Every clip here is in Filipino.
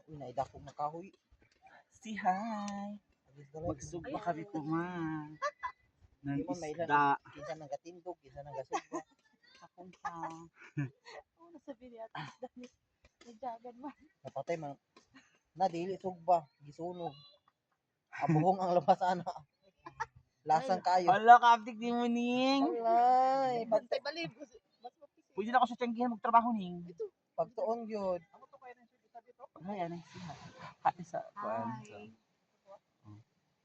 Uy, naidakog na kahoy. Si hi. Magsugba kami kuman. Ng Di man may isda. Kinsa nang gatindog, kinsa nang gasugba. Akong pa. Ano sabi niya? Dahil nagjagan man. Napatay man. Na dili sugba, gisunog. Abuhong ang labas ana. Lasang kayo. Ala ka, abdik di mo ning. Alay, Bantay balib. Mas mapisi. Pwede na ako sa tiyanggihan magtrabaho ning. pagtuon gyud. Ay, ano si hi. Hi sa kuan. Hi.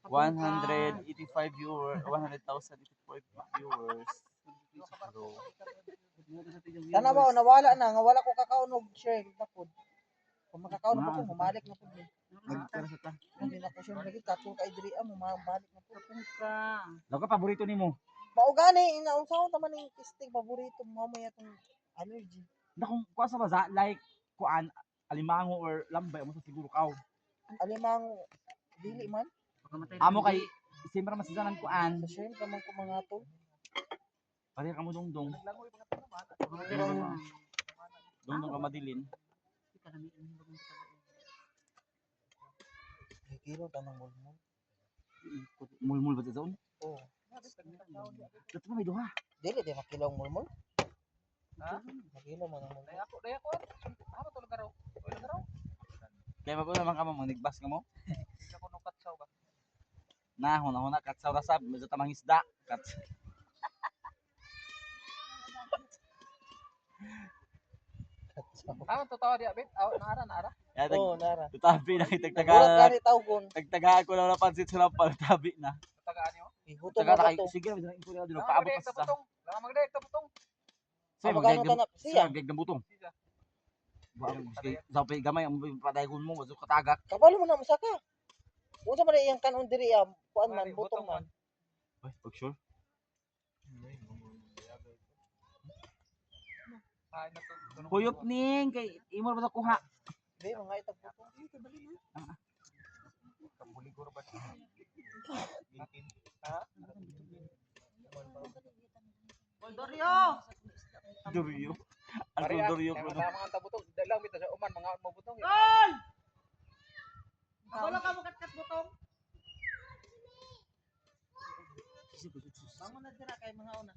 185 viewers, 100,085 viewers. Sana ba nawala na, nga wala ko kakaunog share tapod. Kung makakaon na ko, humalik na pud ni. Nagtara sa ta. Hindi na ko share lagi kato kay diri mo mabalik na pud. Law ka paborito nimo. Mao gani inaunsaon ta man ning testing paborito mo may atong allergy. Na kung kuan sa baza like kuan alimango or lambay mo sa siguro kaw. Alimang dili man Amo kay siyempre mas ng kuan. sa share ka man ko mga tol. Pare ka mo dongdong. Dongdong ka madilin. Kilo tanang mulmul. Mulmul ba sa zone? Oh, Dapat may duha. dili di makilaw mulmul. Ha? Makilaw man ang mulmul. Daya ko. Ano to lagaraw? Oy lagaraw. Kaya ba naman ka mo nigbas ka mo? Hindi ako nung katsaw ba? Na huna katsaw rasab medyo tamang isda. Kat. Ano to tawa diya, bet? Naara. Ya Oh, nara. tabi na Nagulat tagtaga. gani tawgon. Tagtagaan ko lang napansin sa lampal tabi na. Tagaan niyo. Ihuto Taga mo na to. sige medyo info na dilo Lang paabot magdayag pa ta sa. butong. Lang magdayag ta butong. Say Magkano magdayag tanap siya? magdayag ng butong. Siya. Sige, sa pay gamay ang padayon mo waso katagak. Kabalo mo na musaka. Unsa man iyang kanon diri kuan man Mali, butong butong man. Ay, pag sure. Ay na to. Kuyop ning kay imo ba sa kuha? Di mga itag butong. Kabuligor ba? Ha? Duriyo. Ang Pare, duriyo ko. Tama ang tabutong. Dalang bitaw sa uman mga mo butong. Wala ka makatkat butong. Bangon na dira kay mga una.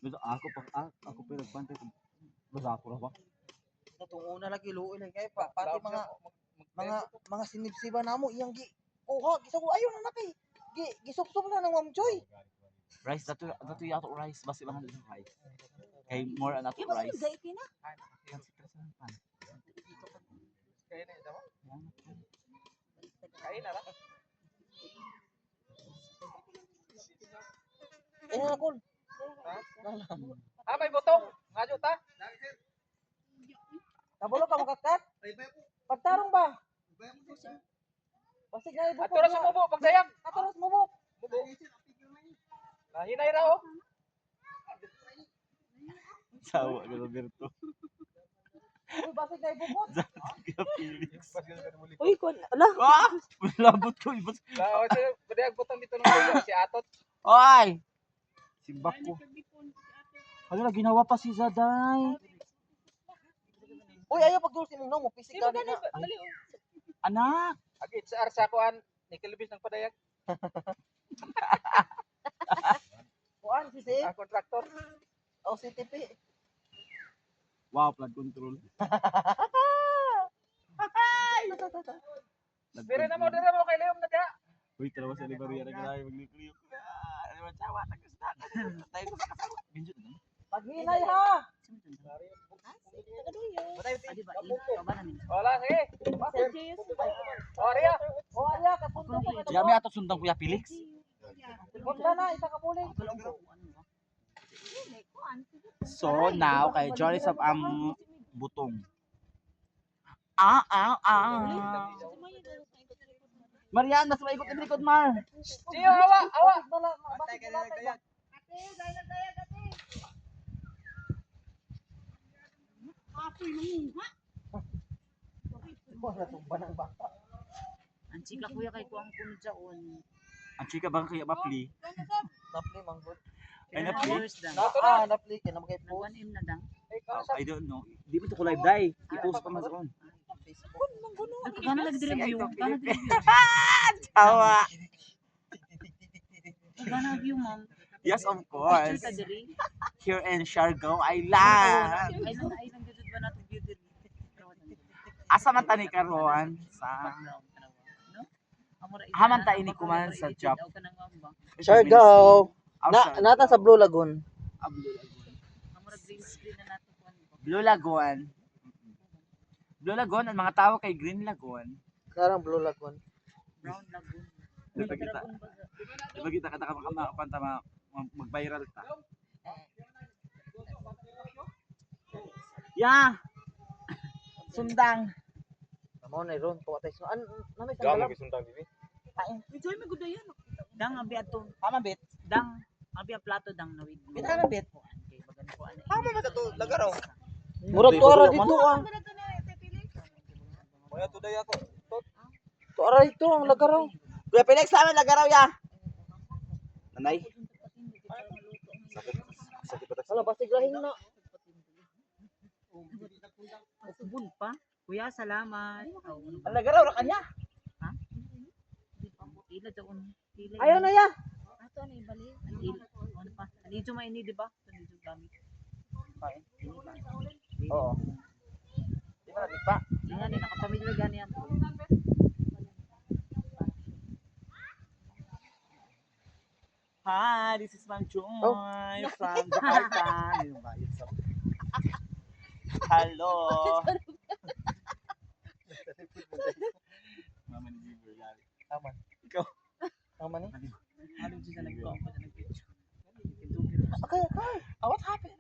Medyo ako pa nagbantay. Basta ako ra ba? Katong una lagi luoy lang kay pati mga sinipsiba namo iyang gi kuha gisugo ayo na kay gisupsop na ng Ma'am Joy. Rice dato yato rice basi lang ang rice. Kay more na Iba rice. sa gay na. Kain na daw. Kain na ra. Na kun. May butong. Ngajo ta. Kabalo ka makakat? Pagtarong ba? Basig na ibukod. Ato ra sa mubo pagdayag. Katulos mo mo. Hinay ra oh. Sawa ka Roberto. Uy, basig na ibukod. Felix. Uy, kon. Ala. Ah! Labot ko ibas. Lawa sa padayag butong dito nung si Atot. Oy! Simbak ko. Hala ginawa pa si Zaday. Uy, ayo pagdulsin mo mo pisik ka na. Anak. Agi sa arsa kuan ni kilibis ng padayag. Kuan si Sip. Kontraktor. O si TP. Wow, flood control. Dire na mo kay Leom na dia. Uy, talawa sa Liberia na ganahe magliliyo. Ano ba tawa ta gusta. Tayo ko sa kasama. Binjud na. Paghinay ha. Wala sige. Oria. O alya kapunta ko ka. Yami ato sundang Kuya Felix. Punta na isa ka puli. So now kay Jory sa butong. Marian, mas maikot ang likod, Mar. Siyo awa. Batay ka na kaya. Wala tumba ng bata. Ang chika kuya kay kuang kuno jaon. Ang chika ba kaya mapli? Napli manggod. Ay napli. Napli kay na magay post. Nagwan im na dang. I don't know. Di ba ito ko live dai? I-post pa man sa kon. Gana lagi review. Gana review. Tawa. Gana review ma'am. Yes, of Picture course. ka diri. Here in Siargao Island. Island jud ba nato view diri? Asa man tani karon sa No? Haman ta ini kuman sa job. Siargao. Outside. Nata sa Blue Lagoon. Amura green screen na nato kuan. Blue Lagoon. Blue Lagoon ang mga tao kay Green Lagoon. Karang Blue Lagoon. Brown lagoon. Diba kita? Diba kita kata makapanta mag-viral ta. Ya. Sundang. Amo na ron tuwa tayo. Namay Gamo sandalam. gisundang bibi. Enjoy mo gud yan. Dang abi ato. Tama bit. Dang abi ang plato dang nawid. Bitana bit. Kay bagan ko ana. Tama ba to lagaraw? Murag tuara dito ah. Moya tuday ako. Tuara dito ang lagaraw. Kuya Felix sa amin lagaraw ya. Nanay. Wala basig lahing na. Usbon pa. Kuya, salamat. Ang lagaraw ra kanya. Ha? Ila daon. Ila. Ayaw na ya. Ato ano ibali? Ano pa? Anidyo maini, di ba? Anidyo gamit. Oo. Di ba natin pa? Nga ni nakapamilya gani yan. Hi, this is Mang Joy from Jakarta. Hello. Mama ni Giver yan. Tama. Ikaw. Tama ni. Ano dyan na nagko ako na nag-picture. Okay, okay. What happened?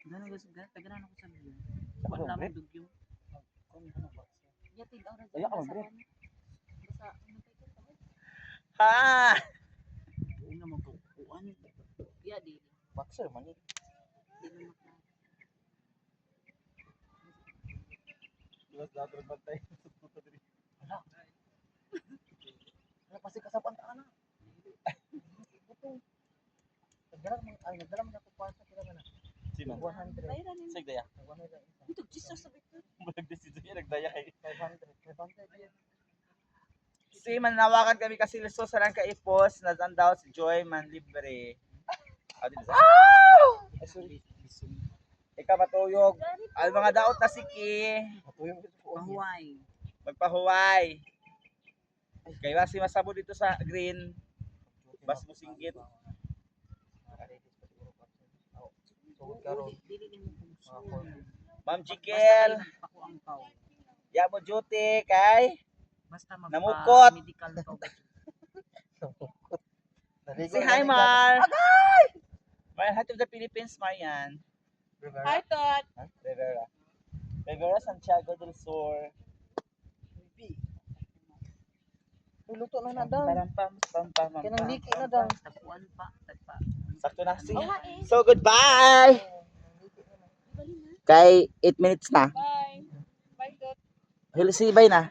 Gano'n gusto, tagaran ako sa view. Wala naman dugyong. Yatid ako na Wala ka, bro. Basta, Ha! doon naman ko. Kuan. Ya, di. Boxer man ni. Di naman ka. Iwas dapat bantay. Wala pasti kasapan ta ana. Nagdala man ako pa sa kila na. Sino? 100. Bayaran yun. Sig daya. 100. Ito, Jesus, sabi ko. Bulag de si Joy nagdaya kay. 500 yan. Si manawakan kami kasi listo sa lang kaipos na dan daw si Joy man libre. Ay, sorry. Ikaw matuyog. Ang mga daot na siki. Matuyong dito ko. Mahuay. Magpahuway. Kaya si masabo dito sa green. Bas mo singgit. Sugod karon. Dili ni mo kung Ma'am Jikel. Ako ang pao. Ya mo duty kay. Basta Namukot. medical ka ba? Say hi Mar. Agay! Mar, hi to the Philippines, Marian. Hi, Tot. Rivera. Rivera Santiago del Sur. Luto na na daw. Pam. Kanang liki na daw. Tagpuan pa. Tagpa. Sakto na si. So goodbye. Kay 8 minutes na. Bye. Bye, Tot. Hello, si bye na.